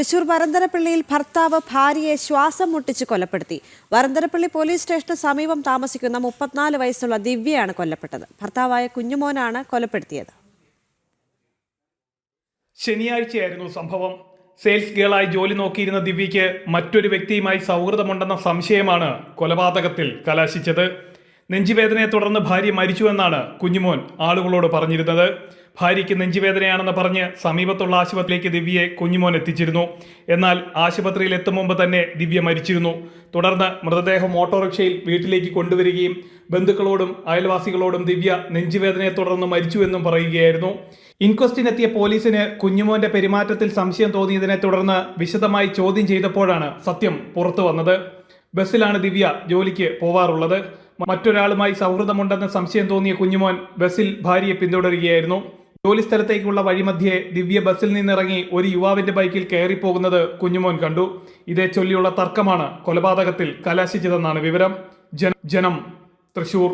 തൃശൂർ വരന്തരപ്പള്ളിയിൽ ഭർത്താവ് ഭാര്യയെ ശ്വാസം മുട്ടിച്ച് കൊലപ്പെടുത്തി. വരന്തരപ്പള്ളി പോലീസ് സ്റ്റേഷന് സമീപം താമസിക്കുന്ന 34 വയസ്സുള്ള ദിവ്യയാണ് കൊല്ലപ്പെട്ടത്. ഭർത്താവായ കുഞ്ഞുമോനാണ് കൊലപ്പെടുത്തിയത്. ശനിയാഴ്ചയായിരുന്നു സംഭവം. സെയിൽസ് ഗേളായി ജോലി നോക്കിയിരുന്ന ദിവ്യയ്ക്ക് മറ്റൊരു വ്യക്തിയുമായി സൗഹൃദമുണ്ടെന്ന സംശയമാണ് കൊലപാതകത്തിൽ കലാശിച്ചത്. നെഞ്ചുവേദനയെ തുടർന്ന് ഭാര്യ മരിച്ചുവെന്നാണ് കുഞ്ഞുമോൻ ആളുകളോട് പറഞ്ഞിരുന്നത്. ഭാര്യയ്ക്ക് നെഞ്ചുവേദനയാണെന്ന് പറഞ്ഞ് സമീപത്തുള്ള ആശുപത്രിയിലേക്ക് ദിവ്യയെ കുഞ്ഞുമോൻ എത്തിച്ചിരുന്നു. എന്നാൽ ആശുപത്രിയിൽ എത്തും മുമ്പ് തന്നെ ദിവ്യ മരിച്ചിരുന്നു. തുടർന്ന് മൃതദേഹം ഓട്ടോറിക്ഷയിൽ വീട്ടിലേക്ക് കൊണ്ടുവരികയും ബന്ധുക്കളോടും അയൽവാസികളോടും ദിവ്യ നെഞ്ചുവേദനയെ തുടർന്ന് മരിച്ചുവെന്നും പറയുകയായിരുന്നു. ഇൻക്വസ്റ്റിനെത്തിയ പോലീസിന് കുഞ്ഞുമോന്റെ പെരുമാറ്റത്തിൽ സംശയം തോന്നിയതിനെ തുടർന്ന് വിശദമായി ചോദ്യം ചെയ്തപ്പോഴാണ് സത്യം പുറത്തു വന്നത്. ബസ്സിലാണ് ദിവ്യ ജോലിക്ക് പോവാറുള്ളത്. മറ്റൊരാളുമായി സൗഹൃദമുണ്ടെന്ന് സംശയം തോന്നിയ കുഞ്ഞുമോൻ ബസ്സിൽ ഭാര്യയെ പിന്തുടരുകയായിരുന്നു. ജോലി സ്ഥലത്തേക്കുള്ള വഴിമധ്യേ ദിവ്യ ബസ്സിൽ നിന്നിറങ്ങി ഒരു യുവാവിന്റെ ബൈക്കിൽ കയറിപ്പോകുന്നത് കുഞ്ഞുമോൻ കണ്ടു. ഇതേ ചൊല്ലിയുള്ള തർക്കമാണ് കൊലപാതകത്തിൽ കലാശിച്ചതെന്നാണ് വിവരം. ജനം, തൃശൂർ.